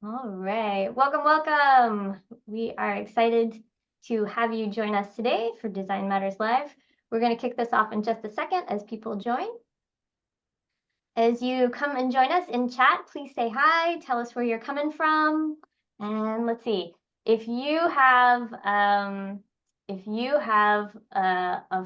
All right, welcome, welcome. We are excited to have you join us today for Design Matters Live. We're going to kick this off in just a second as people join. As you come and join us in chat, please say hi, tell us where you're coming from, and let's see. If you have a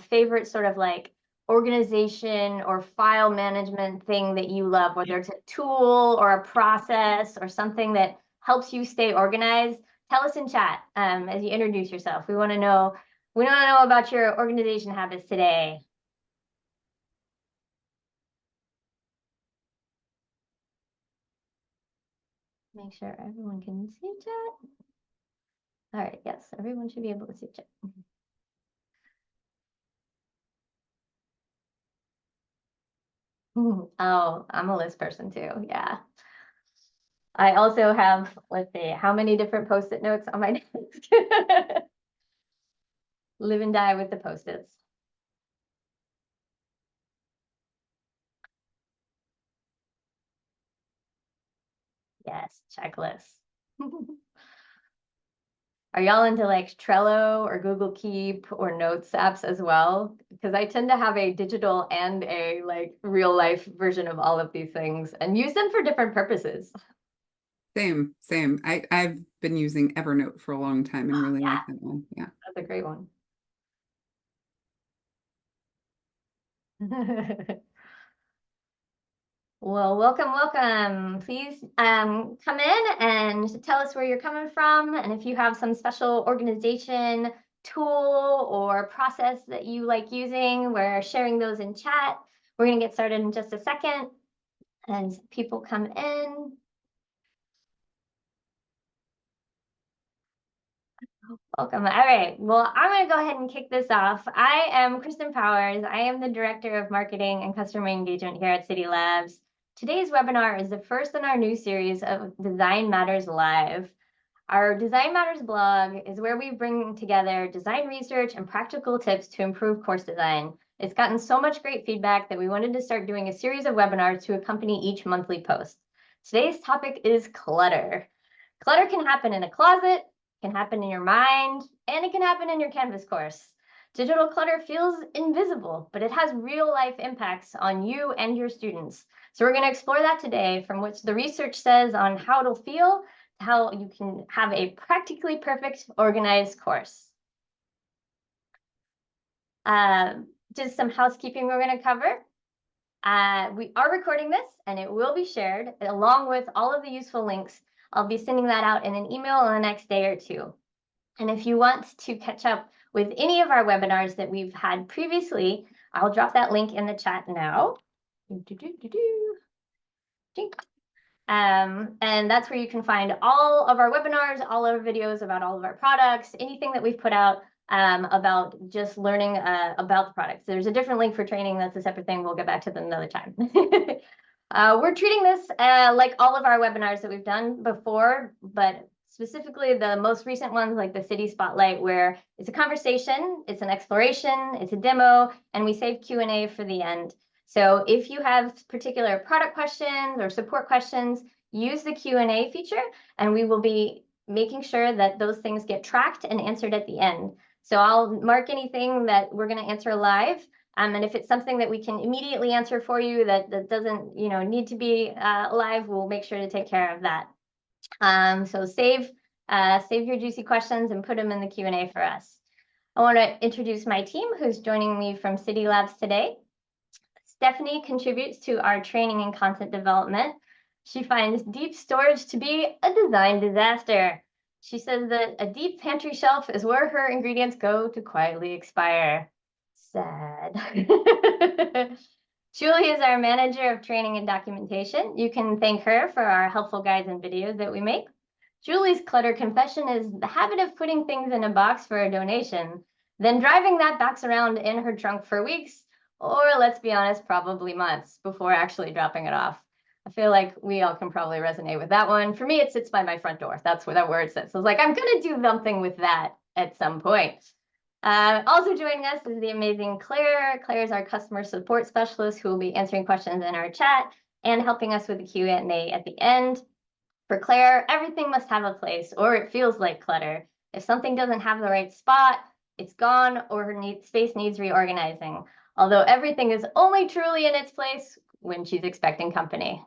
favorite sort of like organization or file management thing that you love, whether it's a tool or a process or something that helps you stay organized, tell us in chat as you introduce yourself. We want to know about your organization habits today. Make sure everyone can see chat. All right, yes, everyone should be able to see chat. Oh, I'm a list person too. Yeah. I also have, let's see, how many different post-it notes on my desk? Live and die with the post-its. Yes, checklist. Are y'all into like Trello or Google Keep or Notes apps as well? Because I tend to have a digital and a like real life version of all of these things and use them for different purposes. Same. I've been using Evernote for a long time and really Yeah, like that one. Yeah. that's a great one. Well, welcome, welcome. Please come in and tell us where you're coming from. And if you have some special organization tool or process that you like using, we're sharing those in chat. We're going to get started in just a second as people come in. Welcome. All right. Well, I'm going to go ahead and kick this off. I am Kristen Powers. I am the Director of Marketing and Customer Engagement here at Cidi Labs. Today's webinar is the first in our new series of Design Matters Live. Our Design Matters blog is where we bring together design research and practical tips to improve course design. It's gotten so much great feedback that we wanted to start doing a series of webinars to accompany each monthly post. Today's topic is clutter. Clutter can happen in a closet, can happen in your mind, and it can happen in your Canvas course. Digital clutter feels invisible, but it has real life impacts on you and your students. So we're going to explore that today, from which the research says on how it'll feel to how you can have a practically perfect organized course. Just some housekeeping we're going to cover. We are recording this and it will be shared along with all of the useful links. I'll be sending that out in an email in the next day or two. And if you want to catch up with any of our webinars that we've had previously, I'll drop that link in the chat now. And that's where you can find all of our webinars, all our videos about all of our products, anything that we've put out about just learning about the products. There's a different link for training. That's a separate thing. We'll get back to that another time. We're treating this like all of our webinars that we've done before, but specifically the most recent ones like the Cidi Spotlight, where it's a conversation, it's an exploration, it's a demo, and we save Q&A for the end. So if you have particular product questions or support questions, use the Q&A feature, and we will be making sure that those things get tracked and answered at the end. So I'll mark anything that we're going to answer live. And if it's something that we can immediately answer for you that doesn't need to be live, we'll make sure to take care of that. So save your juicy questions and put them in the Q&A for us. I want to introduce my team who's joining me from Cidi Labs today. Stephanie contributes to our training and content development. She finds deep storage to be a design disaster. She says that a deep pantry shelf is where her ingredients go to quietly expire. Sad. Julie is our manager of training and documentation. You can thank her for our helpful guides and videos that we make. Julie's clutter confession is the habit of putting things in a box for a donation, then driving that box around in her trunk for weeks, or let's be honest, probably months before actually dropping it off. I feel like we all can probably resonate with that one. For me, it sits by my front door. That's where it sits. So it's like, I'm going to do something with that at some point. Also joining us is the amazing Claire. Claire is our customer support specialist who will be answering questions in our chat and helping us with the Q&A at the end. For Claire, everything must have a place, or it feels like clutter. If something doesn't have the right spot, it's gone, or her space needs reorganizing. Although everything is only truly in its place when she's expecting company.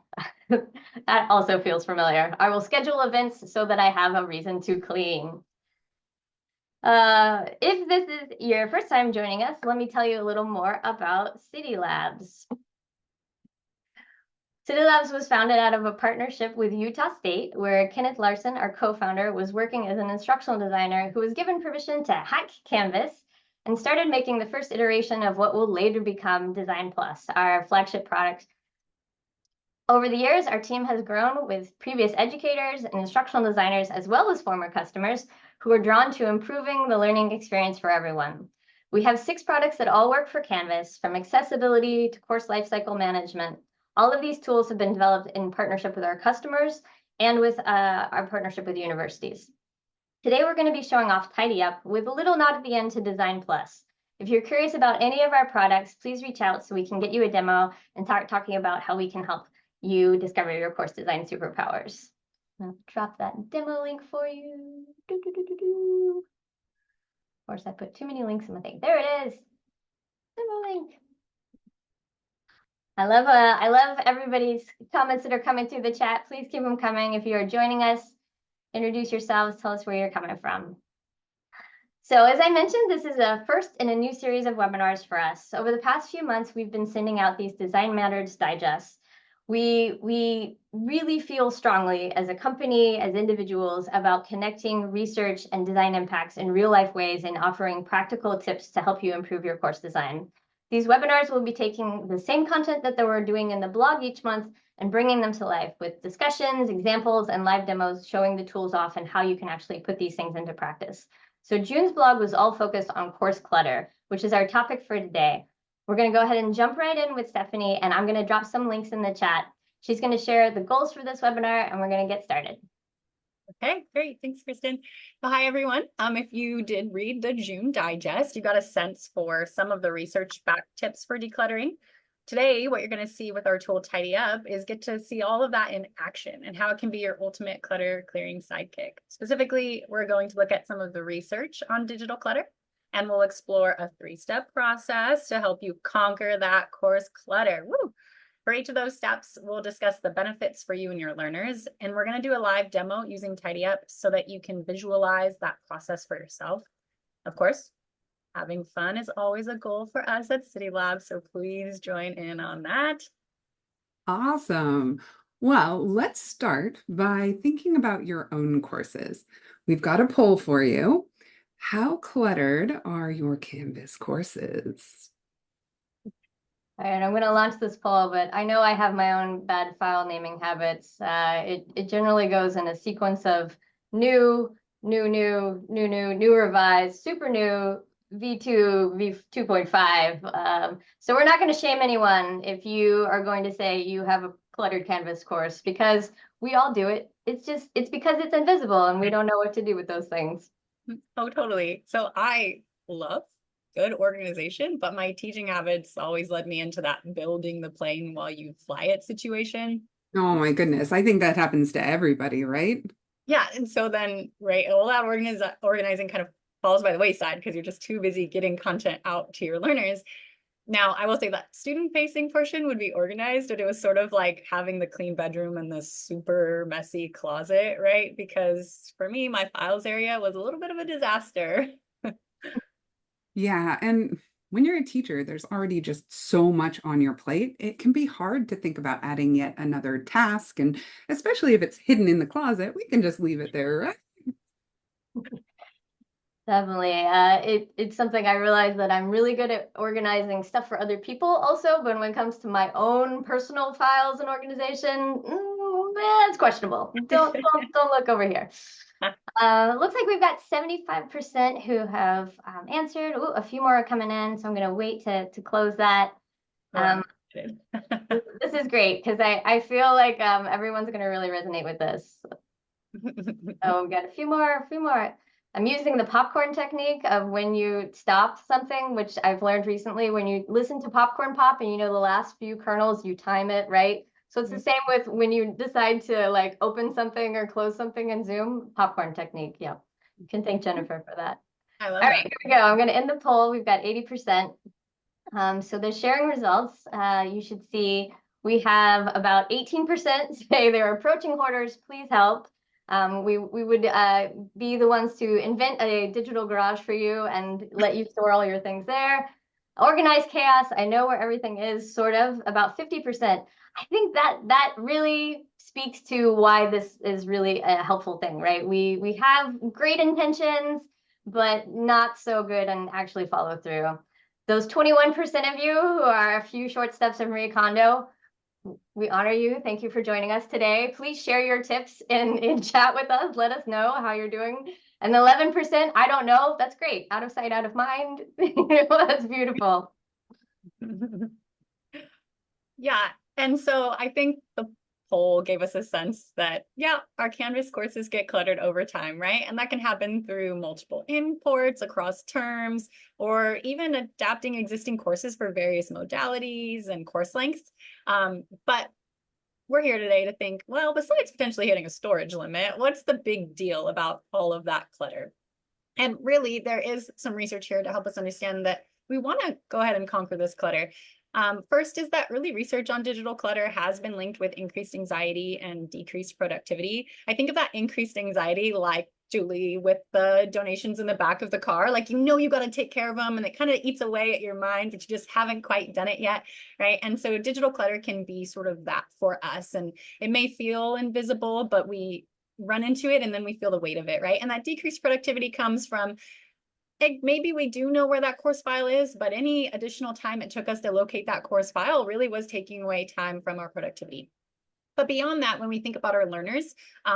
That also feels familiar. I will schedule events so that I have a reason to clean. If this is your first time joining us, let me tell you a little more about Cidi Labs. Cidi Labs was founded out of a partnership with Utah State, where Kenneth Larson, our co-founder, was working as an instructional designer who was given permission to hack Canvas and started making the first iteration of what will later become Design Plus, our flagship product. Over the years, our team has grown with previous educators and instructional designers, as well as former customers, who are drawn to improving the learning experience for everyone. We have 6 products that all work for Canvas, from accessibility to course lifecycle management. All of these tools have been developed in partnership with our customers and with our partnership with universities. Today, we're going to be showing off TidyUP with a little nod at the end to Design Plus. If you're curious about any of our products, please reach out so we can get you a demo and start talking about how we can help you discover your course design superpowers. I'll drop that demo link for you. Of course, I put too many links in my thing. There it is. Demo link. I love everybody's comments that are coming through the chat. Please keep them coming. If you are joining us, introduce yourselves. Tell us where you're coming from. So as I mentioned, this is a first in a new series of webinars for us. Over the past few months, we've been sending out these Design Matters digests. We really feel strongly as a company, as individuals, about connecting research and design impacts in real life ways and offering practical tips to help you improve your course design. These webinars will be taking the same content that we're doing in the blog each month and bringing them to life with discussions, examples, and live demos showing the tools off and how you can actually put these things into practice. So June's blog was all focused on course clutter, which is our topic for today. We're going to go ahead and jump right in with Stephanie, and I'm going to drop some links in the chat. She's going to share the goals for this webinar, and we're going to get started. Okay, great. Thanks, Kristen. Well, hi, everyone. If you did read the June digest, you got a sense for some of the research-backed tips for decluttering. Today, what you're going to see with our tool TidyUp is get to see all of that in action and how it can be your ultimate clutter clearing sidekick. Specifically, we're going to look at some of the research on digital clutter, and we'll explore a 3-step process to help you conquer that course clutter. Woo! For each of those steps, we'll discuss the benefits for you and your learners, and we're going to do a live demo using TidyUp so that you can visualize that process for yourself. Of course, having fun is always a goal for us at Cidi Labs, so please join in on that. Awesome. Well, let's start by thinking about your own courses. We've got a poll for you. How cluttered are your Canvas courses? All right, I'm going to launch this poll, but I know I have my own bad file naming habits. It generally goes in a sequence of new, revised, super new, V2, V2.5. So we're not going to shame anyone if you are going to say you have a cluttered Canvas course, because we all do it. It's because it's invisible and we don't know what to do with those things. Oh, totally. So I love good organization, but my teaching habits always led me into that building the plane while you fly it situation. Oh my goodness. I think that happens to everybody, right? Yeah. And so then, right, all that organizing kind of falls by the wayside because you're just too busy getting content out to your learners. Now, I will say that student-facing portion would be organized, but it was sort of like having the clean bedroom and the super messy closet, right? Because for me, my files area was a little bit of a disaster. Yeah, and when you're a teacher, there's already just so much on your plate. It can be hard to think about adding yet another task, and especially if it's hidden in the closet, we can just leave it there, right? Definitely. It's something I realize that I'm really good at organizing stuff for other people also, but when it comes to my own personal files and organization, it's questionable. Don't look over here. Looks like we've got 75% who have answered. Ooh, a few more are coming in, so I'm going to wait to close that. This is great because I feel like everyone's going to really resonate with this. So we've got a few more. I'm using the popcorn technique of when you stop something, which I've learned recently. When you listen to popcorn pop and you know the last few kernels, you time it, right? So it's the same with when you decide to like open something or close something in Zoom, popcorn technique. Yeah. You can thank Jennifer for that. I love All that. right, here we go. I'm going to end the poll. We've got 80%. So the sharing results, you should see we have about 18% say they're approaching hoarders. Please help. We would be the ones to invent a digital garage for you and let you store all your things there. Organized chaos, I know where everything is, sort of, about 50%. I think that really speaks to why this is really a helpful thing, right? We have great intentions, but not so good and actually follow through. Those 21% of you who are a few short steps of Marie Kondo, we honor you. Thank you for joining us today. Please share your tips in chat with us. Let us know how you're doing. And the 11%, I don't know. That's great. Out of sight, out of mind. That's beautiful. Yeah. And so I think the poll gave us a sense that, yeah, our Canvas courses get cluttered over time, right? And that can happen through multiple imports across terms, or even adapting existing courses for various modalities and course lengths. But we're here today to think, well, besides potentially hitting a storage limit, what's the big deal about all of that clutter? And really, there is some research here to help us understand that we want to go ahead and conquer this clutter. First is that really research on digital clutter has been linked with increased anxiety and decreased productivity. I think of that increased anxiety like Julie with the donations in the back of the car. Like, you got to take care of them and it kind of eats away at your mind, but you just haven't quite done it yet, right? And so digital clutter can be sort of that for us. And it may feel invisible, but we run into it and then we feel the weight of it, right? And that decreased productivity comes from maybe we do know where that course file is, but any additional time it took us to locate that course file really was taking away time from our productivity. But beyond that, when we think about our learners,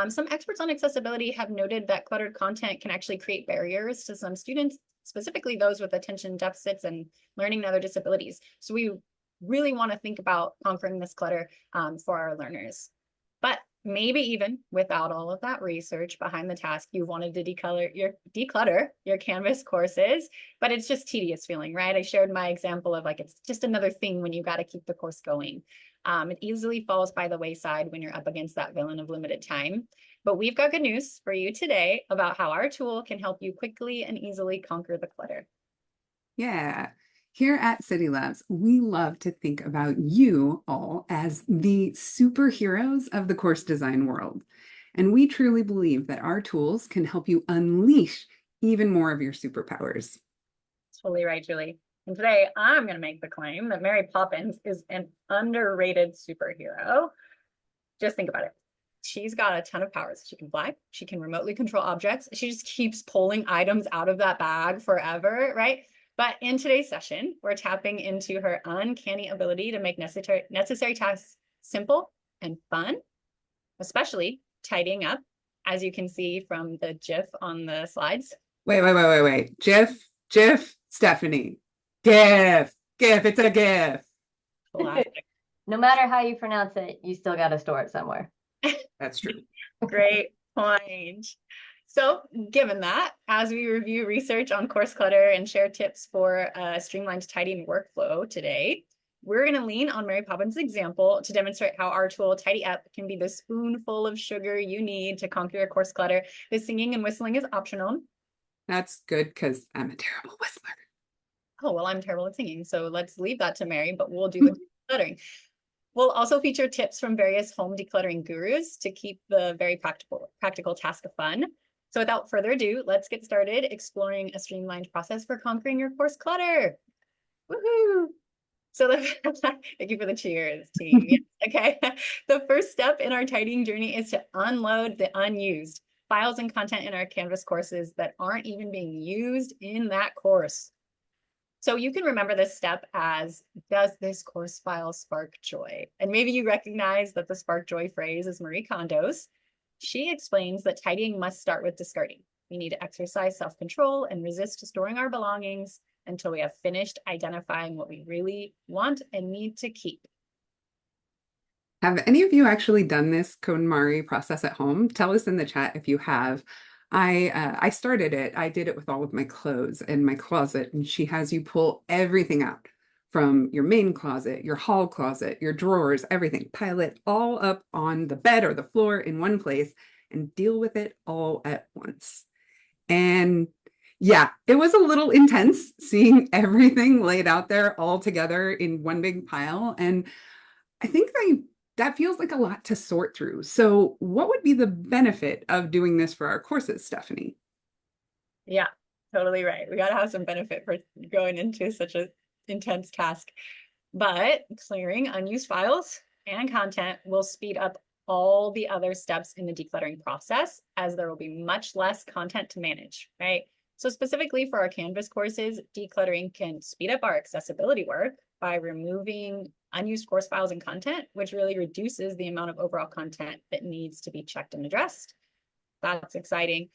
some experts on accessibility have noted that cluttered content can actually create barriers to some students, specifically those with attention deficits and learning and other disabilities. So we really want to think about conquering this clutter for our learners. But maybe even without all of that research behind the task, you wanted to declutter your Canvas courses, but it's just tedious feeling, right? I shared my example of like, it's just another thing when you got to keep the course going. It easily falls by the wayside when you're up against that villain of limited time. But we've got good news for you today about how our tool can help you quickly and easily conquer the clutter. Yeah. Here at Cidi Labs, we love to think about you all as the superheroes of the course design world. And we truly believe that our tools can help you unleash even more of your superpowers. Totally right, Julie. And today I'm going to make the claim that Mary Poppins is an underrated superhero. Just think about it. She's got a ton of powers. She can fly. She can remotely control objects. She just keeps pulling items out of that bag forever, right? But in today's session, we're tapping into her uncanny ability to make necessary tasks simple and fun, especially tidying up, as you can see from the GIF on the slides. Wait. GIF, Stephanie. GIF, it's a GIF. Classic. No matter how you pronounce it, you still got to store it somewhere. That's true. Great point. So given that, as we review research on course clutter and share tips for a streamlined tidying workflow today, we're going to lean on Mary Poppins' example to demonstrate how our tool TidyUP can be the spoonful of sugar you need to conquer your course clutter. The singing and whistling is optional. That's good because I'm a terrible whistler. Oh, well, I'm terrible at singing, so let's leave that to Mary, but we'll do the decluttering. We'll also feature tips from various home decluttering gurus to keep the very practical task fun. So without further ado, let's get started exploring a streamlined process for conquering your course clutter. Woohoo! So thank you for the cheers, team. Yes, okay. The first step in our tidying journey is to unload the unused files and content in our Canvas courses that aren't even being used in that course. So you can remember this step as, does this course file spark joy? And maybe you recognize that the spark joy phrase is Marie Kondo's. She explains that tidying must start with discarding. We need to exercise self-control and resist storing our belongings until we have finished identifying what we really want and need to keep. Have any of you actually done this KonMari process at home? Tell us in the chat if you have. I started it. I did it with all of my clothes in my closet, and she has you pull everything out from your main closet, your hall closet, your drawers, everything. Pile it all up on the bed or the floor in one place and deal with it all at once. And yeah, it was a little intense seeing everything laid out there all together in one big pile. And I think that feels like a lot to sort through. So, what would be the benefit of doing this for our courses, Stephanie? Yeah, totally right. We got to have some benefit for going into such an intense task. But clearing unused files and content will speed up all the other steps in the decluttering process, as there will be much less content to manage, right? So specifically for our Canvas courses, decluttering can speed up our accessibility work by removing unused course files and content, which really reduces the amount of overall content that needs to be checked and addressed. That's exciting.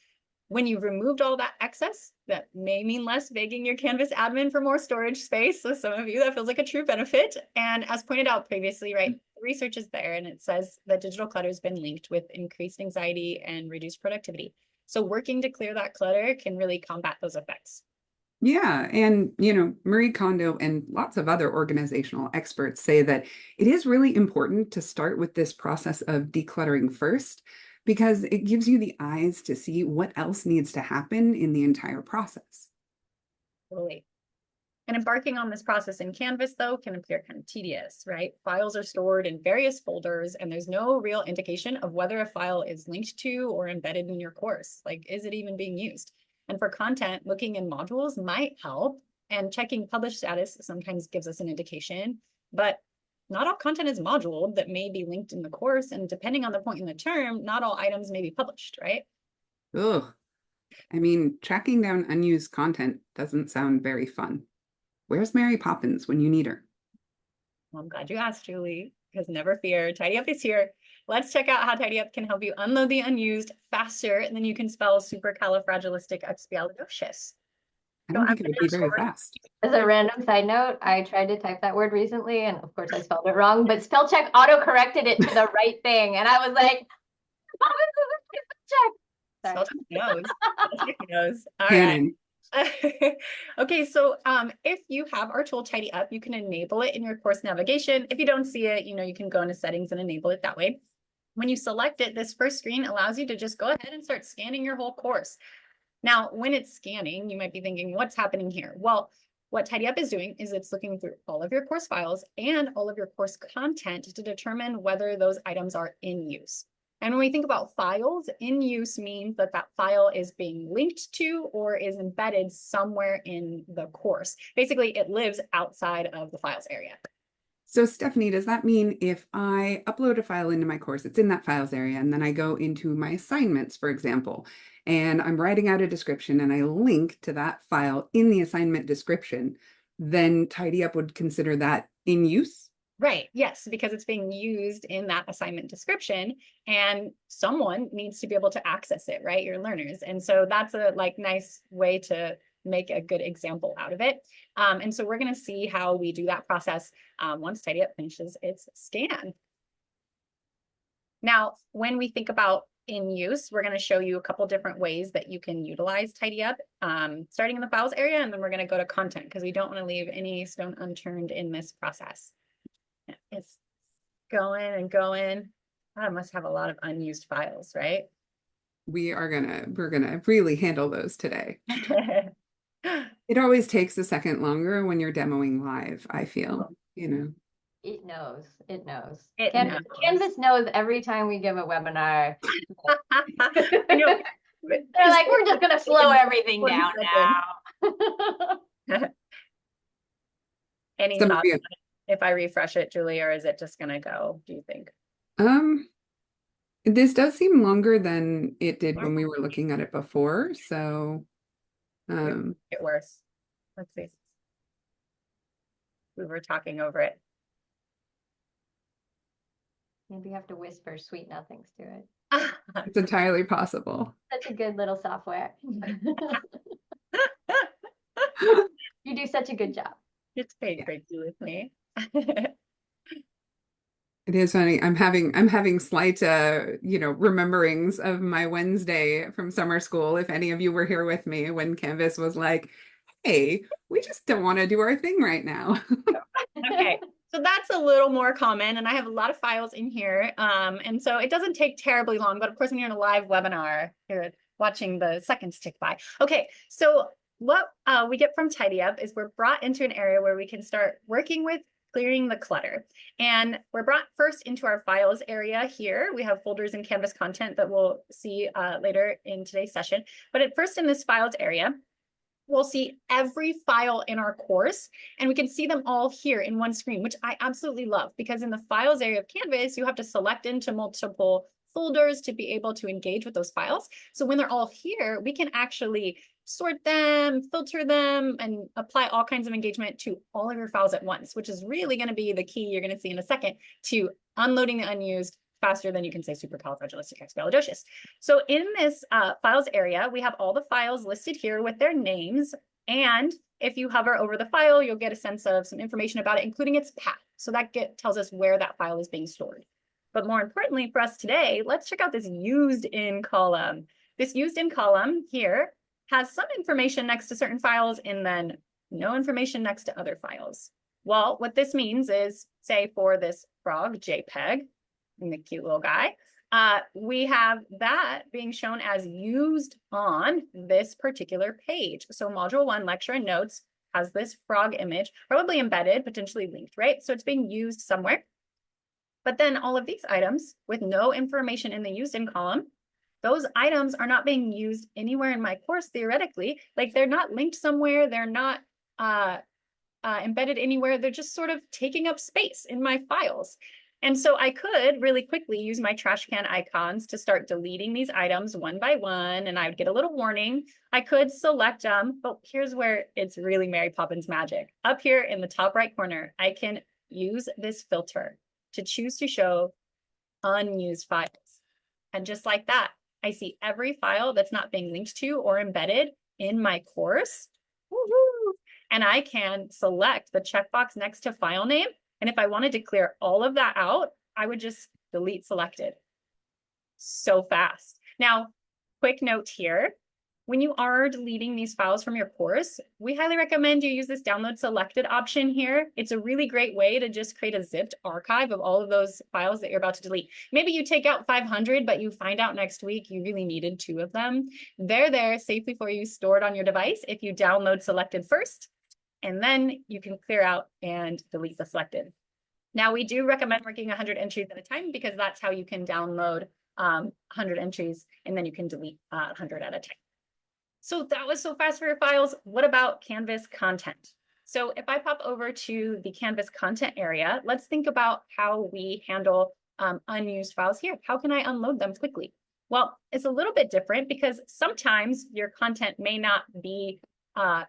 When you've removed all that excess, that may mean less begging your Canvas admin for more storage space. So some of you, that feels like a true benefit. And as pointed out previously, right, the research is there and it says that digital clutter has been linked with increased anxiety and reduced productivity. So working to clear that clutter can really combat those effects. Yeah, and Marie Kondo and lots of other organizational experts say that it is really important to start with this process of decluttering first because it gives you the eyes to see what else needs to happen in the entire process. Totally. And embarking on this process in Canvas, though, can appear kind of tedious, right? Files are stored in various folders, and there's no real indication of whether a file is linked to or embedded in your course. Like, is it even being used? And for content, looking in modules might help, and checking publish status sometimes gives us an indication, but not all content is moduled that may be linked in the course, and depending on the point in the term, not all items may be published, right? Ugh. I mean, tracking down unused content doesn't sound very fun. Where's Mary Poppins when you need her? Well, I'm glad you asked, Julie, because never fear, TidyUp is here. Let's check out how TidyUp can help you unload the unused faster than you can spell supercalifragilisticexpialidocious. I So don't I'm think it would be very fast. As a random side note, I tried to type that word recently, and of course I spelled it wrong, but spell check auto-corrected it to the right thing. And I was like, oh, this is a spell check. Spell check knows. All right. Canon. Okay, so if you have our tool TidyUp, you can enable it in your course navigation. If you don't see it, you can go into settings and enable it that way. When you select it, this first screen allows you to just go ahead and start scanning your whole course. Now, when it's scanning, you might be thinking, what's happening here? Well, what TidyUp is doing is it's looking through all of your course files and all of your course content to determine whether those items are in use. And when we think about files, in use means that that file is being linked to or is embedded somewhere in the course. Basically, it lives outside of the files area. So Stephanie, does that mean if I upload a file into my course, it's in that files area, and then I go into my assignments, for example, and I'm writing out a description and I link to that file in the assignment description, then TidyUp would consider that in use? Right, yes, because it's being used in that assignment description and someone needs to be able to access it, right? Your learners. And so that's a nice way to make a good example out of it. And so we're going to see how we do that process once TidyUp finishes its scan. Now, when we think about in use, we're going to show you a couple different ways that you can utilize TidyUp, starting in the files area, and then we're going to go to content because we don't want to leave any stone unturned in this process. It's going and going. I must have a lot of unused files, right? We're gonna really handle those today. It always takes a second longer when you're demoing live, I feel, It knows. It knows. It knows. Canvas knows every time we give a webinar. They're like, we're just going to slow everything down now. Any thoughts if I refresh it, Julie, or is it just going to go, do you think? This does seem longer than it did when we were looking at it before, so it worse. Let's see. We were talking over it. Maybe you have to whisper sweet nothings to it. It's entirely possible. Such a good little software. You do such a good job. It's paid greatly with me. It is funny. I'm having slight rememberings of my Wednesday from summer school. If any of you were here with me when Canvas was like, hey, we just don't want to do our thing right now. Okay, so that's a little more common, and I have a lot of files in here. And so it doesn't take terribly long, but of course, when you're in a live webinar, you're watching the seconds tick by. Okay, so what we get from TidyUp is we're brought into an area where we can start working with clearing the clutter. And we're brought first into our files area here. We have folders and Canvas content that we'll see later in today's session. But at first in this files area, we'll see every file in our course, and we can see them all here in one screen, which I absolutely love, because in the files area of Canvas, you have to select into multiple folders to be able to engage with those files. So when they're all here, we can actually sort them, filter them, and apply all kinds of engagement to all of your files at once, which is really going to be the key you're going to see in a second to unloading the unused faster than you can say supercalifragilisticexpialidocious. So in this files area, we have all the files listed here with their names. And if you hover over the file, you'll get a sense of some information about it, including its path. So that tells us where that file is being stored. But more importantly for us today, let's check out this used in column. This used in column here has some information next to certain files and then no information next to other files. Well, what this means is, say for this frog JPEG, and the cute little guy, we have that being shown as used on this particular page. So module 1, lecture and notes, has this frog image, probably embedded, potentially linked, right? So it's being used somewhere. But then all of these items with no information in the used in column, those items are not being used anywhere in my course theoretically. Like they're not linked somewhere, they're not embedded anywhere, they're just sort of taking up space in my files. And so I could really quickly use my trash can icons to start deleting these items one by one, and I would get a little warning. I could select them, but here's where it's really Mary Poppins magic. Up here in the top right corner, I can use this filter to choose to show unused files. And just like that, I see every file that's not being linked to or embedded in my course. Woohoo! And I can select the checkbox next to file name. And if I wanted to clear all of that out, I would just delete selected. So fast. Now, quick note here. When you are deleting these files from your course, we highly recommend you use this download selected option here. It's a really great way to just create a zipped archive of all of those files that you're about to delete. Maybe you take out 500, but you find out next week you really needed 2 of them. They're there safely for you, stored on your device if you download selected first. And then you can clear out and delete the selected. Now, we do recommend working 100 entries at a time because that's how you can download 100 entries and then you can delete 100 at a time. So that was so fast for your files. What about Canvas content? So if I pop over to the Canvas content area, let's think about how we handle unused files here. How can I unload them quickly? Well, it's a little bit different because sometimes your content may not be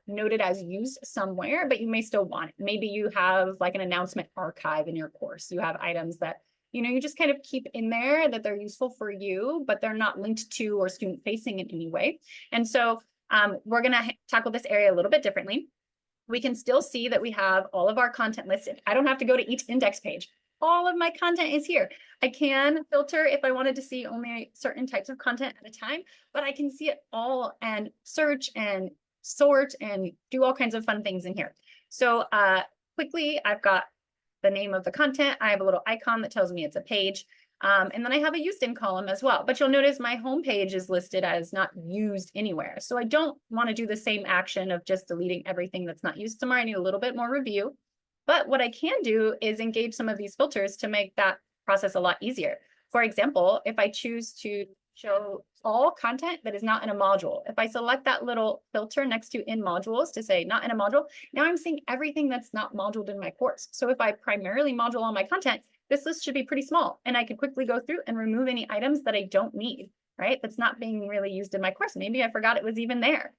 noted as used somewhere, but you may still want it. Maybe you have like an announcement archive in your course. You have items that, you just kind of keep in there that they're useful for you, but they're not linked to or student facing in any way. And so we're going to tackle this area a little bit differently. We can still see that we have all of our content listed. I don't have to go to each index page. All of my content is here. I can filter if I wanted to see only certain types of content at a time, but I can see it all and search and sort and do all kinds of fun things in here. So quickly, I've got the name of the content. I have a little icon that tells me it's a page. And then I have a used in column as well. But you'll notice my home page is listed as not used anywhere. So I don't want to do the same action of just deleting everything that's not used somewhere. I need a little bit more review. But what I can do is engage some of these filters to make that process a lot easier. For example, if I choose to show all content that is not in a module, if I select that little filter next to in modules to say not in a module, now I'm seeing everything that's not moduled in my course. So if I primarily module all my content, this list should be pretty small and I can quickly go through and remove any items that I don't need, right? That's not being really used in my course. Maybe I forgot it was even there.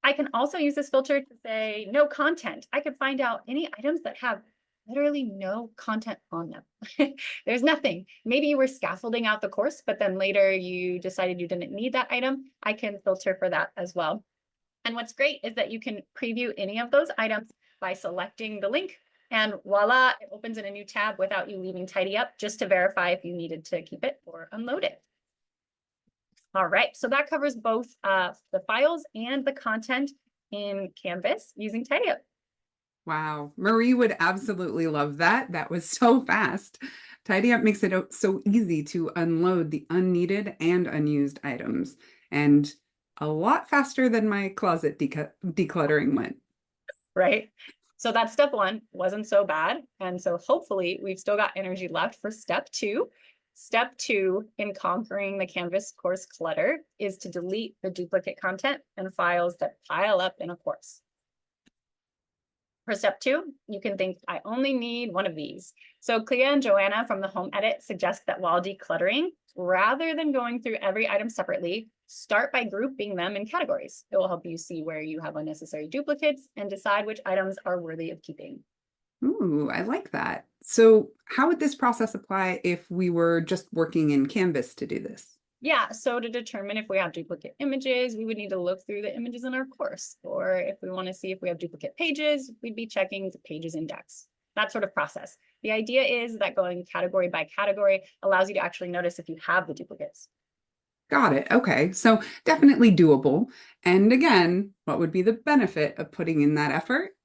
I can also use this filter to say no content. I could find out any items that have literally no content on them. There's nothing. Maybe you were scaffolding out the course, but then later you decided you didn't need that item. I can filter for that as well. And what's great is that you can preview any of those items by selecting the link, and voila, it opens in a new tab without you leaving TidyUp just to verify if you needed to keep it or unload it. All right, so that covers both the files and the content in Canvas using TidyUp. Wow, Marie would absolutely love that. That was so fast. TidyUp makes it so easy to unload the unneeded and unused items, and a lot faster than my closet decluttering went. Right? So that step one wasn't so bad. And so hopefully we've still got energy left for step two. Step two in conquering the Canvas course clutter is to delete the duplicate content and files that pile up in a course. For step two, you can think, I only need one of these. So Clea and Joanna from the Home Edit suggest that while decluttering, rather than going through every item separately, start by grouping them in categories. It will help you see where you have unnecessary duplicates and decide which items are worthy of keeping. Ooh, I like that. So how would this process apply if we were just working in Canvas to do this? Yeah, so to determine if we have duplicate images, we would need to look through the images in our course. Or if we want to see if we have duplicate pages, we'd be checking the pages index, that sort of process. The idea is that going category by category allows you to actually notice if you have the duplicates. Got it. Okay. So definitely doable. And again, what would be the benefit of putting in that effort?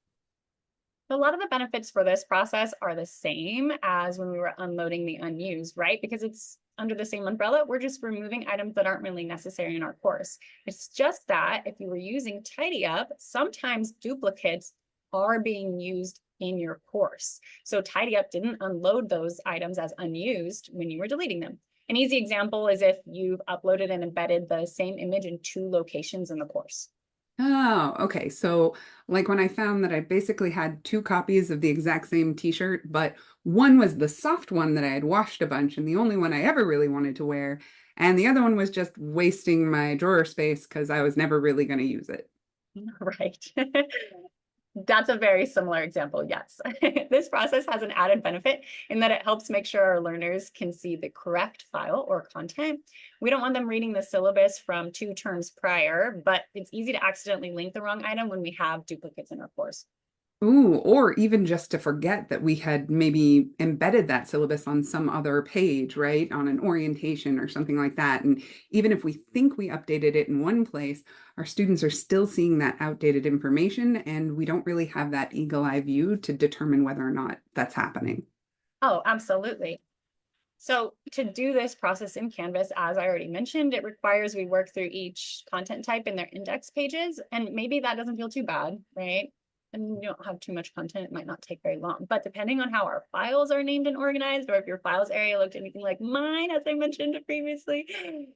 A lot of the benefits for this process are the same as when we were unloading the unused, right? Because it's under the same umbrella, we're just removing items that aren't really necessary in our course. It's just that if you were using TidyUp, sometimes duplicates are being used in your course. So TidyUp didn't unload those items as unused when you were deleting them. An easy example is if you've uploaded and embedded the same image in 2 locations in the course. Oh, okay. So, like when I found that I basically had 2 copies of the exact same t-shirt, but one was the soft one that I had washed a bunch and the only one I ever really wanted to wear, and the other one was just wasting my drawer space because I was never really going to use it. Right. That's a very similar example, yes. This process has an added benefit in that it helps make sure our learners can see the correct file or content. We don't want them reading the syllabus from 2 terms prior, but it's easy to accidentally link the wrong item when we have duplicates in our course. Ooh, or even just to forget that we had maybe embedded that syllabus on some other page, right? On an orientation or something like that. And even if we think we updated it in one place, our students are still seeing that outdated information, and we don't really have that eagle eye view to determine whether or not that's happening. Oh, absolutely. So to do this process in Canvas, as I already mentioned, it requires we work through each content type in their index pages. And maybe that doesn't feel too bad, right? And you don't have too much content, it might not take very long. But depending on how our files are named and organized, or if your files area looked anything like mine, as I mentioned previously,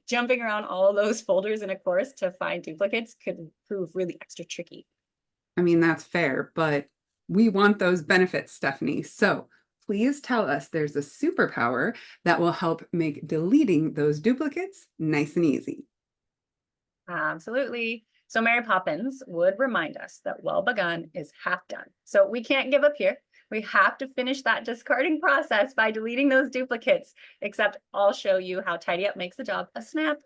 jumping around all those folders in a course to find duplicates could prove really extra tricky. I mean, that's fair, but we want those benefits, Stephanie. So please tell us there's a superpower that will help make deleting those duplicates nice and easy. Absolutely. So Mary Poppins would remind us that well begun is half done. So we can't give up here. We have to finish that discarding process by deleting those duplicates, except I'll show you how TidyUp makes the job a snap.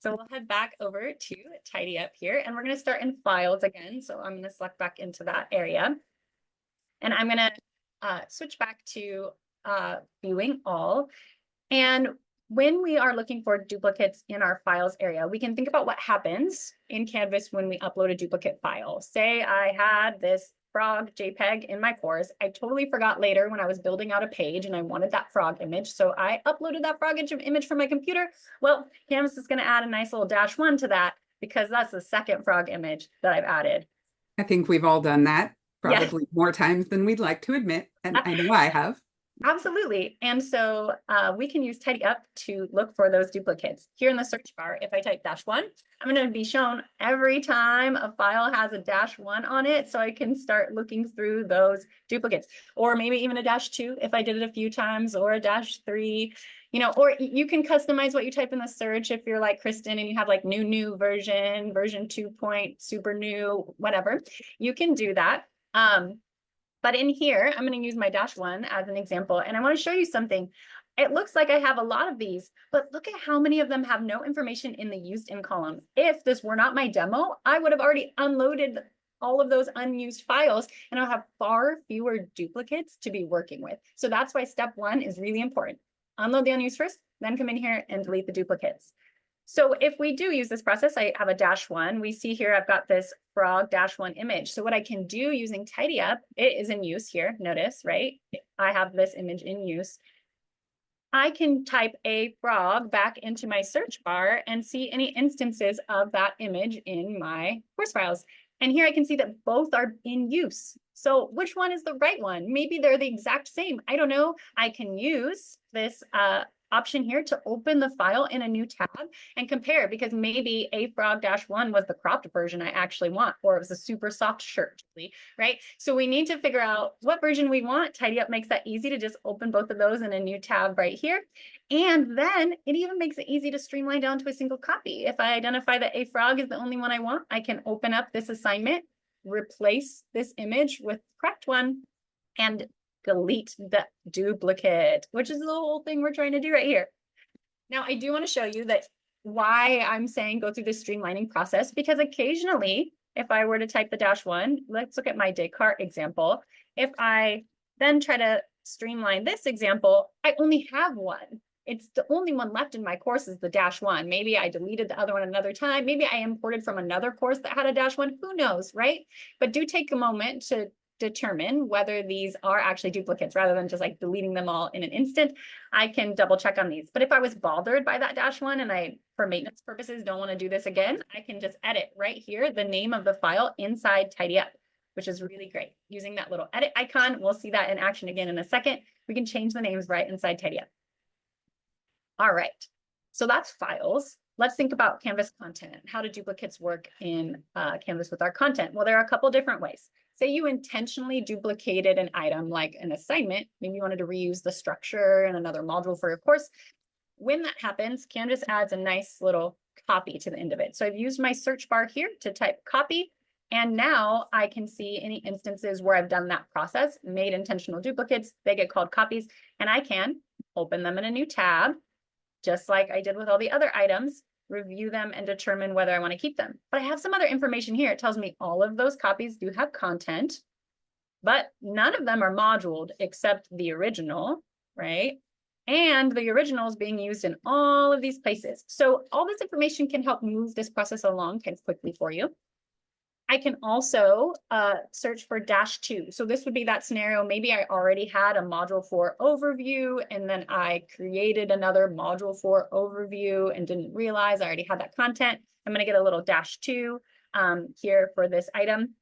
So we'll head back over to TidyUp here, and we're going to start in files again. So I'm going to select back into that area. And I'm going to switch back to viewing all. And when we are looking for duplicates in our files area, we can think about what happens in Canvas when we upload a duplicate file. Say I had this frog JPEG in my course. I totally forgot later when I was building out a page and I wanted that frog image. So I uploaded that frog image from my computer. Well, Canvas is going to add a nice little -1 to that because that's the second frog image that I've added. I think we've all done that, Yes. probably more times than we'd like to admit, and I know I have. Absolutely. And so we can use TidyUp to look for those duplicates. Here in the search bar, if I type -1, I'm going to be shown every time a file has a -1 on it, so I can start looking through those duplicates. Or maybe even a -2 if I did it a few times, or a -3, you know, or you can customize what you type in the search if you're like Kristen and you have like new version 2 point, super new, whatever. You can do that. But in here, I'm going to use my -1 as an example, and I want to show you something. It looks like I have a lot of these, but look at how many of them have no information in the used in column. If this were not my demo, I would have already unloaded all of those unused files, and I'll have far fewer duplicates to be working with. So that's why step 1 is really important. Unload the unused first, then come in here and delete the duplicates. So if we do use this process, I have a -1. We see here I've got this frog -1 image. So what I can do using TidyUp, it is in use here. Notice, right? I have this image in use. I can type a frog back into my search bar and see any instances of that image in my course files. And here I can see that both are in use. So which one is the right one? Maybe they're the exact same. I don't know. I can use this option here to open the file in a new tab and compare, because maybe a frog-1 was the cropped version I actually want, or it was a super soft shirt, right? So we need to figure out what version we want. TidyUp makes that easy to just open both of those in a new tab right here. And then it even makes it easy to streamline down to a single copy. If I identify that a frog is the only one I want, I can open up this assignment, replace this image with the correct one, and delete the duplicate, which is the whole thing we're trying to do right here. Now, I do want to show you that why I'm saying go through this streamlining process, because occasionally, if I were to type the -1, let's look at my Descartes example. If I then try to streamline this example, I only have one. It's the only one left in my course is the -1. Maybe I deleted the other one another time. Maybe I imported from another course that had a -1. Who knows, right? But do take a moment to determine whether these are actually duplicates rather than just like deleting them all in an instant. I can double check on these. But if I was bothered by that -1 and I, for maintenance purposes, don't want to do this again, I can just edit right here the name of the file inside TidyUp, which is really great. Using that little edit icon, we'll see that in action again in a second. We can change the names right inside TidyUp. All right, so that's files. Let's think about Canvas content. How do duplicates work in Canvas with our content? Well, there are a couple different ways. Say you intentionally duplicated an item like an assignment. Maybe you wanted to reuse the structure in another module for your course. When that happens, Canvas adds a nice little copy to the end of it. So I've used my search bar here to type copy. And now I can see any instances where I've done that process, made intentional duplicates. They get called copies. And I can open them in a new tab, just like I did with all the other items, review them and determine whether I want to keep them. But I have some other information here. It tells me all of those copies do have content, but none of them are moduled except the original, right? And the original is being used in all of these places. So all this information can help move this process along kind of quickly for you. I can also search for -2. So this would be that scenario. Maybe I already had a module for overview, and then I created another module for overview and didn't realize I already had that content. I'm going to get a little -2 here for this item.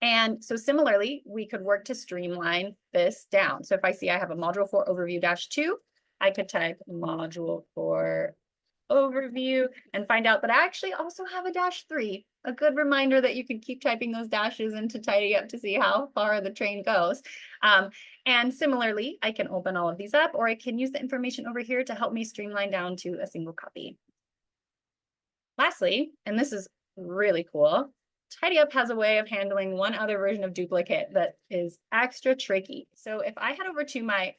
And so similarly, we could work to streamline this down. So if I see I have a module for overview -2, I could type module for overview and find out that I actually also have a -3. A good reminder that you can keep typing those dashes into TidyUp to see how far the train goes. And similarly, I can open all of these up, or I can use the information over here to help me streamline down to a single copy. Lastly, and this is really cool, TidyUp has a way of handling one other version of duplicate that is extra tricky. So if I head over to my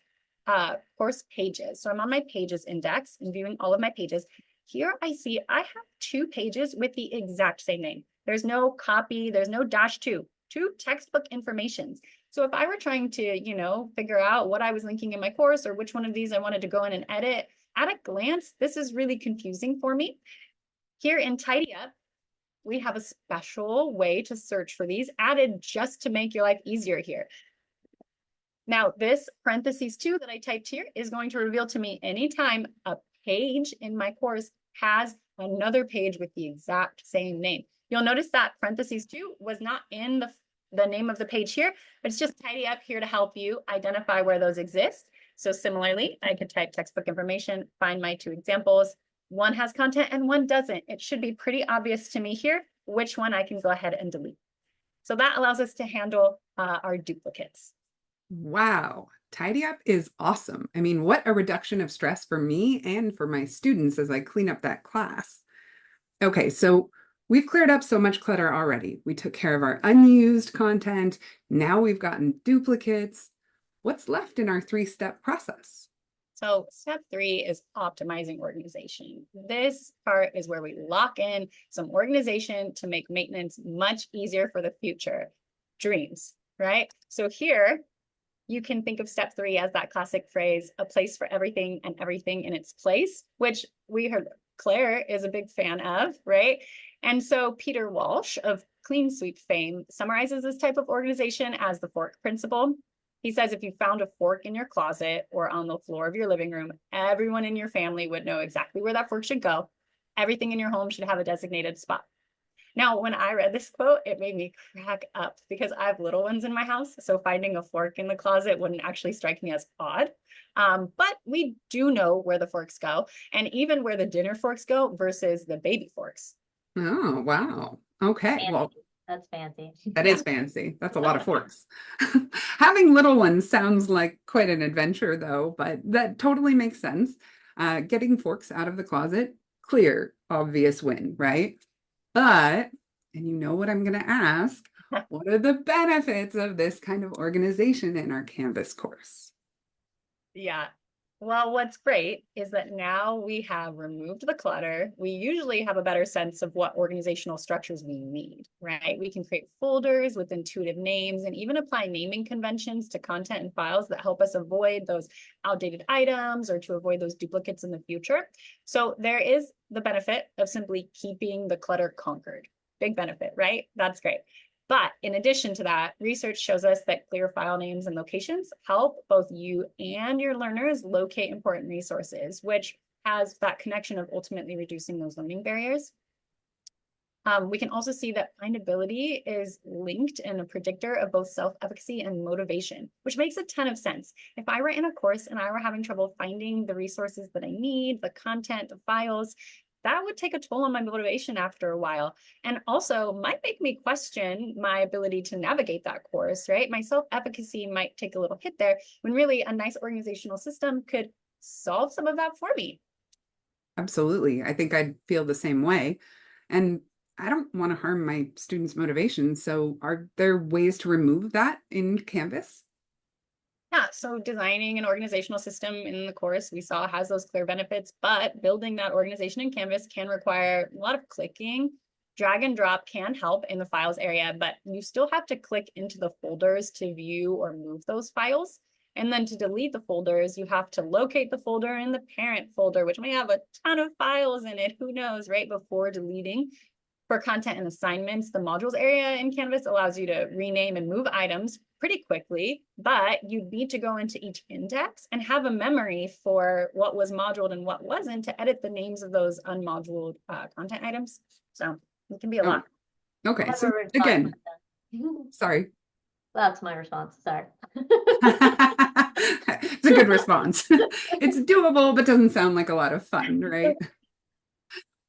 course pages, so I'm on my pages index and viewing all of my pages, here I see I have 2 pages with the exact same name. There's no copy, there's no -2, 2 textbook informations. So if I were trying to, figure out what I was linking in my course or which one of these I wanted to go in and edit, at a glance, this is really confusing for me. Here in TidyUp, we have a special way to search for these added just to make your life easier here. Now, this (2) that I typed here is going to reveal to me anytime a page in my course has another page with the exact same name. You'll notice that (2) was not in the name of the page here, but it's just TidyUp here to help you identify where those exist. So similarly, I could type textbook information, find my 2 examples. One has content and one doesn't. It should be pretty obvious to me here which one I can go ahead and delete. So that allows us to handle our duplicates. Wow, TidyUp is awesome. I mean, what a reduction of stress for me and for my students as I clean up that class. Okay, so we've cleared up so much clutter already. We took care of our unused content. Now we've gotten duplicates. What's left in our 3-step process? So step 3 is optimizing organization. This part is where we lock in some organization to make maintenance much easier for the future. Dreams, right? So here, you can think of step 3 as that classic phrase, a place for everything and everything in its place, which we heard Claire is a big fan of, right? And so Peter Walsh of Clean Sweep fame summarizes this type of organization as the fork principle. He says if you found a fork in your closet or on the floor of your living room, everyone in your family would know exactly where that fork should go. Everything in your home should have a designated spot. Now, when I read this quote, it made me crack up because I have little ones in my house. So finding a fork in the closet wouldn't actually strike me as odd. But we do know where the forks go and even where the dinner forks go versus the baby forks. Oh, wow. Okay. Fancy. Well, That's fancy. that is fancy. That's a lot of forks. Having little ones sounds like quite an adventure, though, but that totally makes sense. Getting forks out of the closet, clear, obvious win, right? But, and you know what I'm going to ask, what are the benefits of this kind of organization in our Canvas course? Yeah. Well, what's great is that now we have removed the clutter. We usually have a better sense of what organizational structures we need, right? We can create folders with intuitive names and even apply naming conventions to content and files that help us avoid those outdated items or to avoid those duplicates in the future. So there is the benefit of simply keeping the clutter conquered. Big benefit, right? That's great. But in addition to that, research shows us that clear file names and locations help both you and your learners locate important resources, which has that connection of ultimately reducing those learning barriers. We can also see that findability is linked and a predictor of both self-efficacy and motivation, which makes a ton of sense. If I were in a course and I were having trouble finding the resources that I need, the content, the files, that would take a toll on my motivation after a while. And also might make me question my ability to navigate that course, right? My self-efficacy might take a little hit there when really a nice organizational system could solve some of that for me. Absolutely. I think I'd feel the same way. And I don't want to harm my students' motivation. So are there ways to remove that in Canvas? Yeah, so designing an organizational system in the course we saw has those clear benefits, but building that organization in Canvas can require a lot of clicking. Drag and drop can help in the files area, but you still have to click into the folders to view or move those files. And then to delete the folders, you have to locate the folder in the parent folder, which may have a ton of files in it, who knows, right, before deleting. For content and assignments, the modules area in Canvas allows you to rename and move items pretty quickly, but you need to go into each index and have a memory for what was moduled and what wasn't to edit the names of those unmoduled content items. So it can be a lot. Okay, so again, sorry. That's my response. Sorry. It's a good response. It's doable, but doesn't sound like a lot of fun, right?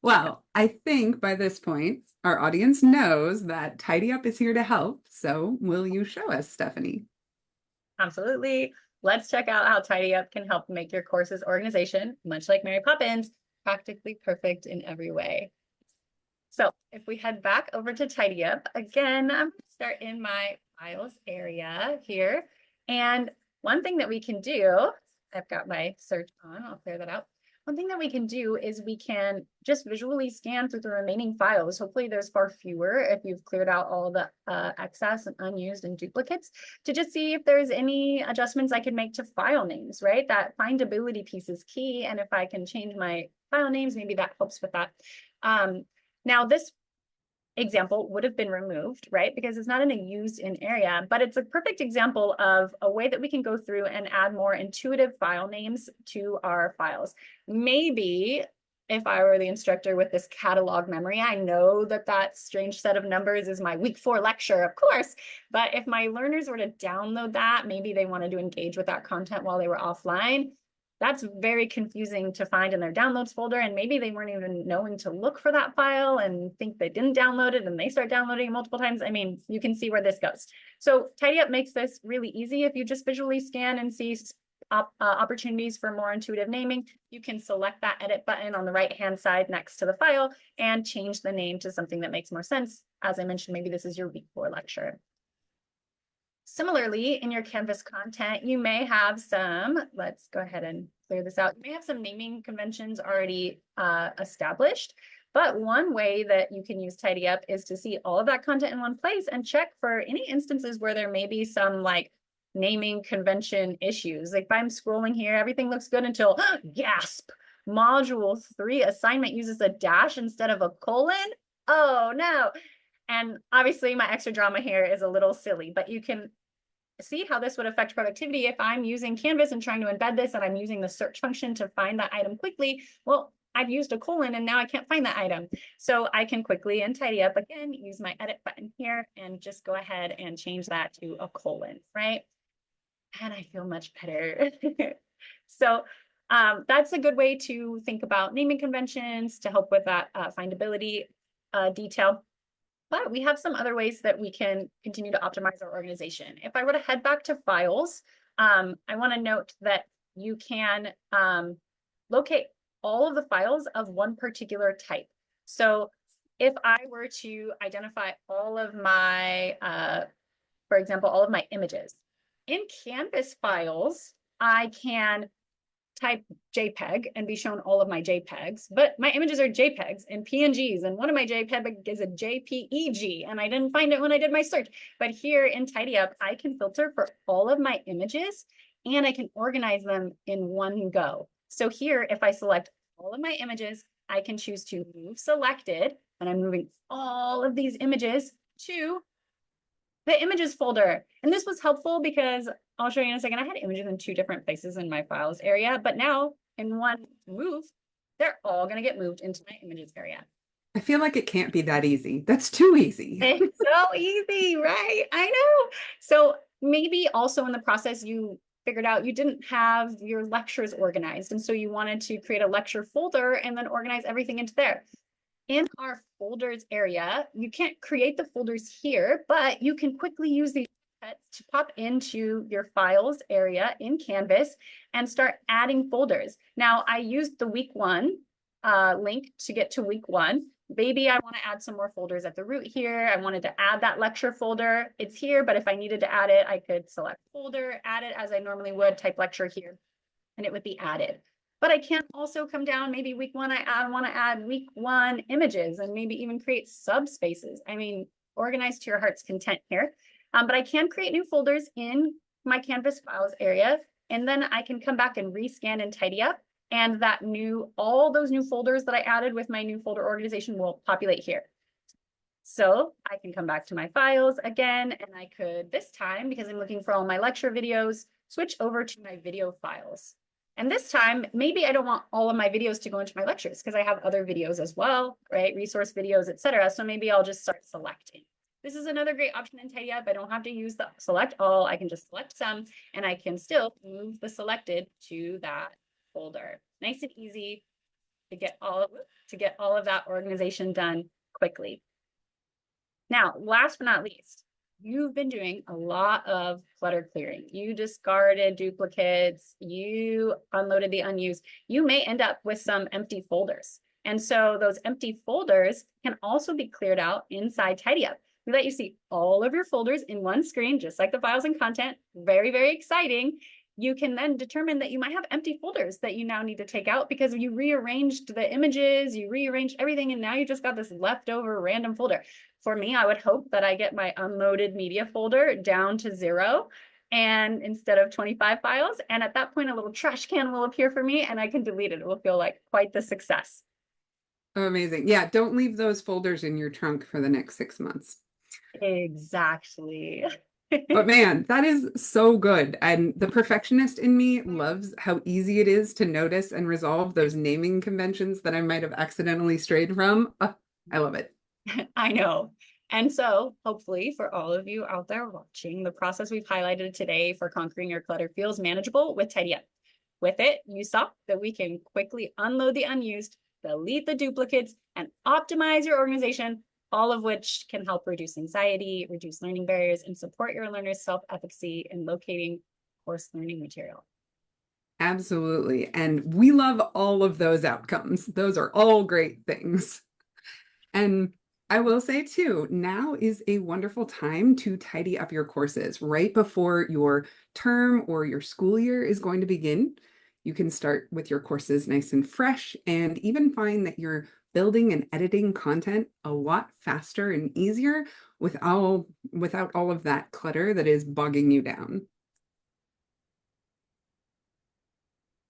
Well, I think by this point, our audience knows that TidyUp is here to help. So will you show us, Stephanie? Absolutely. Let's check out how TidyUp can help make your course's organization, much like Mary Poppins, practically perfect in every way. So if we head back over to TidyUp, again, I'm going to start in my files area here. And one thing that we can do, I've got my search on, I'll clear that out. One thing that we can do is we can just visually scan through the remaining files. Hopefully there's far fewer if you've cleared out all the excess and unused and duplicates to just see if there's any adjustments I can make to file names, right? That findability piece is key. And if I can change my file names, maybe that helps with that. Now this example would have been removed, right? Because it's not in a used in area, but it's a perfect example of a way that we can go through and add more intuitive file names to our files. Maybe if I were the instructor with this catalog memory, I know that that strange set of numbers is my week 4 lecture, of course, but if my learners were to download that, maybe they wanted to engage with that content while they were offline. That's very confusing to find in their downloads folder. And maybe they weren't even knowing to look for that file and think they didn't download it and they start downloading it multiple times. I mean, you can see where this goes. So TidyUp makes this really easy. If you just visually scan and see opportunities for more intuitive naming, you can select that edit button on the right-hand side next to the file and change the name to something that makes more sense. As I mentioned, maybe this is your week 4 lecture. Similarly, in your Canvas content, you may have some, let's go ahead and clear this out. You may have some naming conventions already established, but one way that you can use TidyUp is to see all of that content in one place and check for any instances where there may be some like naming convention issues. Like if I'm scrolling here, everything looks good until gasp, module 3 assignment uses a dash instead of a colon. Oh no. And obviously my extra drama here is a little silly, but you can see how this would affect productivity if I'm using Canvas and trying to embed this and I'm using the search function to find that item quickly. Well, I've used a colon and now I can't find that item. So I can quickly and tidy up again, use my edit button here and just go ahead and change that to a colon, right? And I feel much better. So that's a good way to think about naming conventions to help with that findability detail. But we have some other ways that we can continue to optimize our organization. If I were to head back to files, I want to note that you can locate all of the files of one particular type. So if I were to identify all of my, for example, all of my images, in Canvas files, I can type JPEG and be shown all of my JPEGs, but my images are JPEGs and PNGs, and one of my JPEG is a JPEG, and I didn't find it when I did my search. But here in TidyUp, I can filter for all of my images, and I can organize them in one go. So here, if I select all of my images, I can choose to move selected, and I'm moving all of these images to the images folder. And this was helpful because I'll show you in a second. I had images in 2 different places in my files area, but now in one move, they're all going to get moved into my images area. I feel like it can't be that easy. That's too easy. It's so easy, right? I know. So maybe also in the process, you figured out you didn't have your lectures organized. And so you wanted to create a lecture folder and then organize everything into there. In our folders area, you can't create the folders here, but you can quickly use these to pop into your files area in Canvas and start adding folders. Now, I used the week 1 link to get to week 1. Maybe I want to add some more folders at the root here. I wanted to add that lecture folder. It's here, but if I needed to add it, I could select folder, add it as I normally would, type lecture here, and it would be added. But I can also come down, maybe week 1, I want to add week 1 images and maybe even create subspaces. I mean, organize to your heart's content here. But I can create new folders in my Canvas files area, and then I can come back and rescan and tidy up. And all those new folders that I added with my new folder organization will populate here. So I can come back to my files again, and I could this time, because I'm looking for all my lecture videos, switch over to my video files. And this time, maybe I don't want all of my videos to go into my lectures because I have other videos as well, right? Resource videos, etc. So maybe I'll just start selecting. This is another great option in TidyUp. I don't have to use the select all. I can just select some, and I can still move the selected to that folder. Nice and easy to get all of that organization done quickly. Now, last but not least, you've been doing a lot of clutter clearing. You discarded duplicates, you unloaded the unused. You may end up with some empty folders. And so those empty folders can also be cleared out inside TidyUp. We let you see all of your folders in one screen, just like the files and content. Very, very exciting. You can then determine that you might have empty folders that you now need to take out because you rearranged the images, you rearranged everything, and now you just got this leftover random folder. For me, I would hope that I get my unloaded media folder down to 0 and instead of 25 files. And at that point, a little trash can will appear for me and I can delete it. It will feel like quite the success. Oh, amazing. Yeah, don't leave those folders in your trunk for the next 6 months. Exactly. But man, that is so good. And the perfectionist in me loves how easy it is to notice and resolve those naming conventions that I might have accidentally strayed from. I love it. I know. And so hopefully for all of you out there watching, the process we've highlighted today for conquering your clutter feels manageable with TidyUp. With it, you saw that we can quickly unload the unused, delete the duplicates, and optimize your organization, all of which can help reduce anxiety, reduce learning barriers, and support your learners' self-efficacy in locating course learning material. Absolutely. And we love all of those outcomes. Those are all great things. And I will say too, now is a wonderful time to tidy up your courses right before your term or your school year is going to begin. You can start with your courses nice and fresh and even find that you're building and editing content a lot faster and easier without all of that clutter that is bogging you down.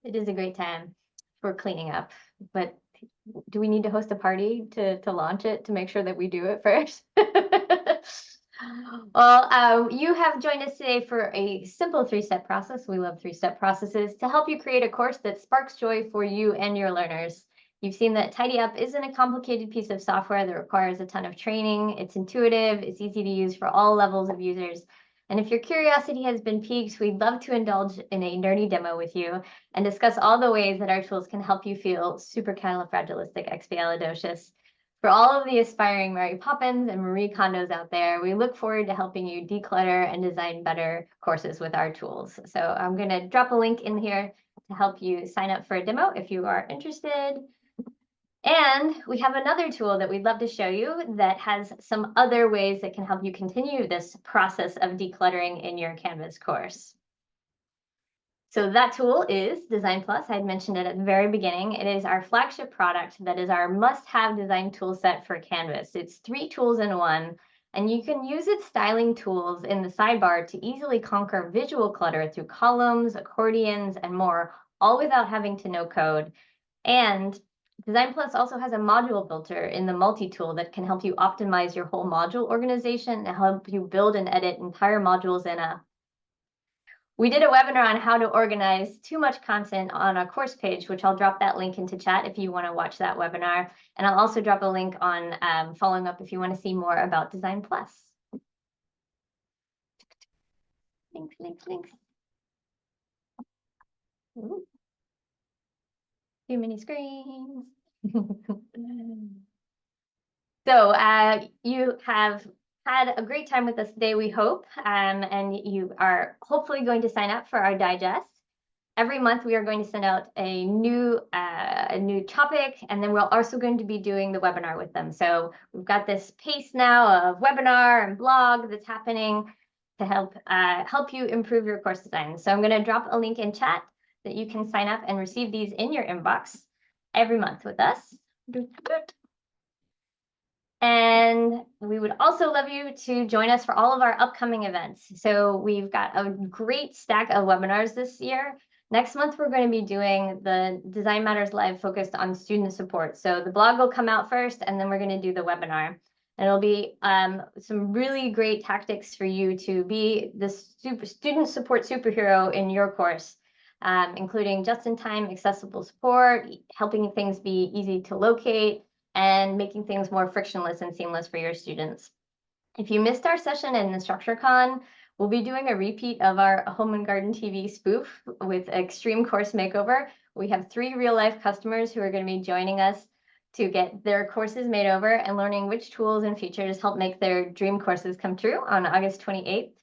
It is a great time. we're cleaning up, but do we need to host a party to launch it to make sure that we do it first? Well, you have joined us today for a simple three-step process. We love three-step processes to help you create a course that sparks joy for you and your learners. You've seen that TidyUp isn't a complicated piece of software that requires a ton of training. It's intuitive, it's easy to use for all levels of users. And if your curiosity has been piqued, we'd love to indulge in a nerdy demo with you and discuss all the ways that our tools can help you feel supercalifragilisticexpialidocious. For all of the aspiring Mary Poppins and Marie Kondos out there, we look forward to helping you declutter and design better courses with our tools. So I'm going to drop a link in here to help you sign up for a demo if you are interested. And we have another tool that we'd love to show you that has some other ways that can help you continue this process of decluttering in your Canvas course. So that tool is Design Plus. I had mentioned it at the very beginning. It is our flagship product that is our must-have design tool set for Canvas. It's 3 tools in one, and you can use its styling tools in the sidebar to easily conquer visual clutter through columns, accordions, and more, all without having to know code. And Design Plus also has a module builder in the multi-tool that can help you optimize your whole module organization and help you build and edit entire modules in a. We did a webinar on how to organize too much content on a course page, which I'll drop that link into chat if you want to watch that webinar. And I'll also drop a link on following up if you want to see more about Design Plus. Links, links, links. Ooh. Too many screens. So you have had a great time with us today, we hope, and you are hopefully going to sign up for our digest. Every month we are going to send out a new topic, and then we're also going to be doing the webinar with them. So we've got this pace now of webinar and blog that's happening to help you improve your course design. So I'm going to drop a link in chat that you can sign up and receive these in your inbox every month with us. And we would also love you to join us for all of our upcoming events. So we've got a great stack of webinars this year. Next month, we're going to be doing the Design Matters Live focused on student support. So the blog will come out first, and then we're going to do the webinar. And it'll be some really great tactics for you to be the student support superhero in your course, including just-in-time accessible support, helping things be easy to locate, and making things more frictionless and seamless for your students. If you missed our session in InstructureCon, we'll be doing a repeat of our Home and Garden TV spoof with Extreme Course Makeover. We have 3 real-life customers who are going to be joining us to get their courses made over and learning which tools and features help make their dream courses come true on August 28th.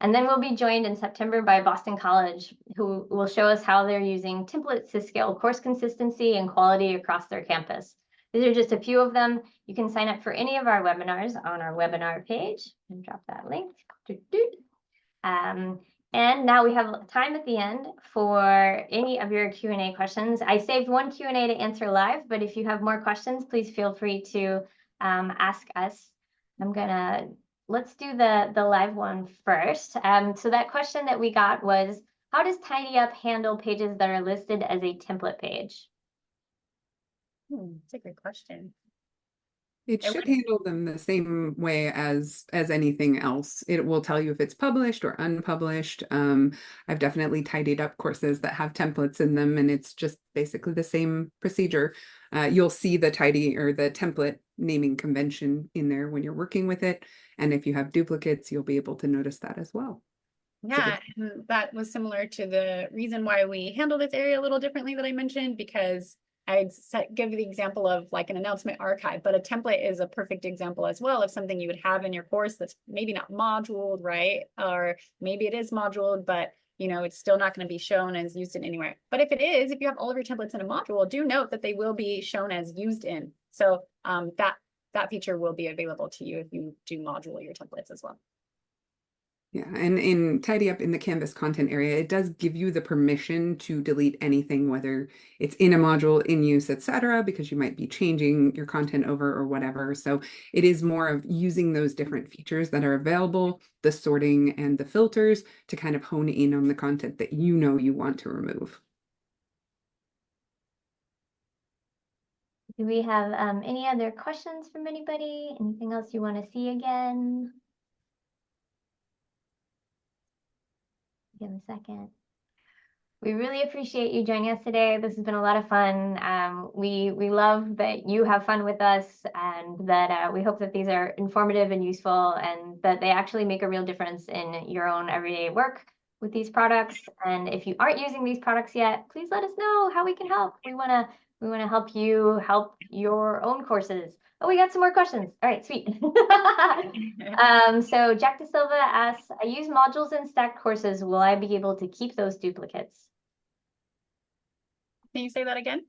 And then we'll be joined in September by Boston College, who will show us how they're using templates to scale course consistency and quality across their campus. These are just a few of them. You can sign up for any of our webinars on our webinar page and drop that link. And now we have time at the end for any of your Q&A questions. I saved one Q&A to answer live, but if you have more questions, please feel free to ask us. Let's do the live one first. So that question that we got was, how does TidyUp handle pages that are listed as a template page? That's a great question. It should handle them the same way as anything else. It will tell you if it's published or unpublished. I've definitely tidied up courses that have templates in them, and it's just basically the same procedure. You'll see the tidy or the template naming convention in there when you're working with it. And if you have duplicates, you'll be able to notice that as well. Yeah, and that was similar to the reason why we handle this area a little differently that I mentioned, because I'd give you the example of like an announcement archive, but a template is a perfect example as well of something you would have in your course that's maybe not moduled, right? Or maybe it is moduled, but you know, it's still not going to be shown as used in anywhere. But if it is, if you have all of your templates in a module, do note that they will be shown as used in. So that feature will be available to you if you do module your templates as well. Yeah, and in TidyUp in the Canvas content area, it does give you the permission to delete anything, whether it's in a module, in use, etc., because you might be changing your content over or whatever. So it is more of using those different features that are available, the sorting and the filters, to kind of hone in on the content that you know you want to remove. Do we have any other questions from anybody? Anything else you want to see again? Give a second. We really appreciate you joining us today. This has been a lot of fun. We love that you have fun with us, and that we hope that these are informative and useful, and that they actually make a real difference in your own everyday work with these products. And if you aren't using these products yet, please let us know how we can help. We want to help you help your own courses. Oh, we got some more questions. All right, sweet. So Jack De Silva asks, I use modules in stacked courses. Will I be able to keep those duplicates? Can you say that again?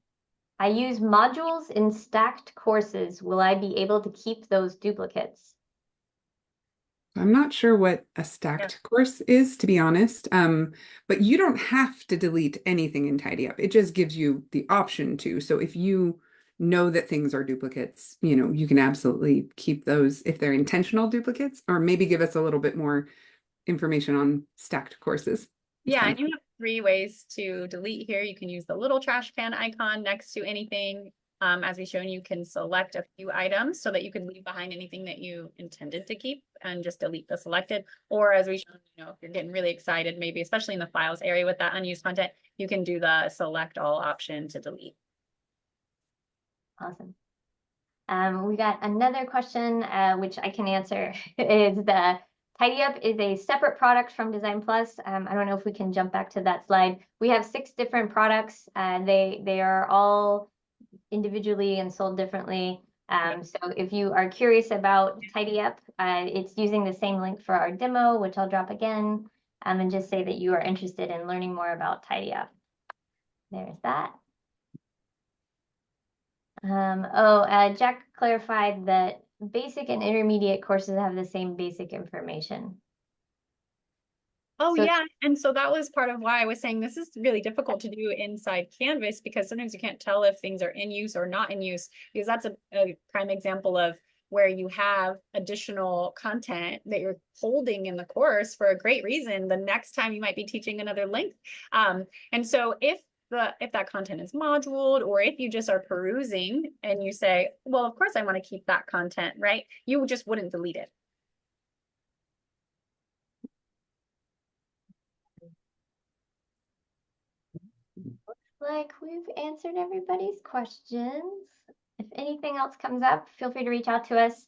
I use modules in stacked courses. Will I be able to keep those duplicates? I'm not sure what a stacked course is, to be honest. But you don't have to delete anything in TidyUp. It just gives you the option to. So if you know that things are duplicates, you can absolutely keep those if they're intentional duplicates, or maybe give us a little bit more information on stacked courses. Yeah, and you have 3 ways to delete here. You can use the little trash can icon next to anything. As we've shown, you can select a few items so that you can leave behind anything that you intended to keep and just delete the selected. Or as we've shown, if you're getting really excited, maybe especially in the files area with that unused content, you can do the select all option to delete. Awesome. We got another question, which I can answer, is the TidyUp is a separate product from Design Plus. I don't know if we can jump back to that slide. We have 6 different products. They are all individually and sold differently. So if you are curious about TidyUp, it's using the same link for our demo, which I'll drop again, and just say that you are interested in learning more about TidyUp. There's that. Jack clarified that basic and intermediate courses have the same basic information. Oh, yeah. And so that was part of why I was saying this is really difficult to do inside Canvas, because sometimes you can't tell if things are in use or not in use, because that's a prime example of where you have additional content that you're holding in the course for a great reason. The next time you might be teaching another length. And so if that content is moduled, or if you just are perusing and you say, well, of course I want to keep that content, right? You just wouldn't delete it. Like we've answered everybody's questions. If anything else comes up, feel free to reach out to us.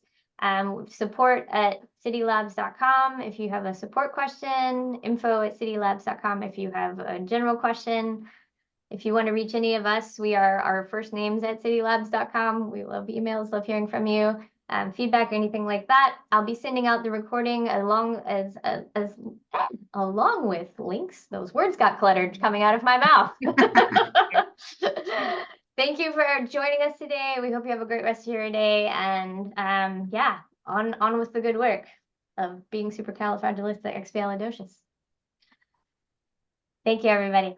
Support at CidyLabs.com if you have a support question, info at CidyLabs.com if you have a general question. If you want to reach any of us, we are our first names at CidyLabs.com. We love emails, love hearing from you. Feedback or anything like that. I'll be sending out the recording along with links. Those words got cluttered coming out of my mouth. Thank you for joining us today. We hope you have a great rest of your day. And yeah, on with the good work of being supercalifragilisticexpialidocious. Thank you, everybody.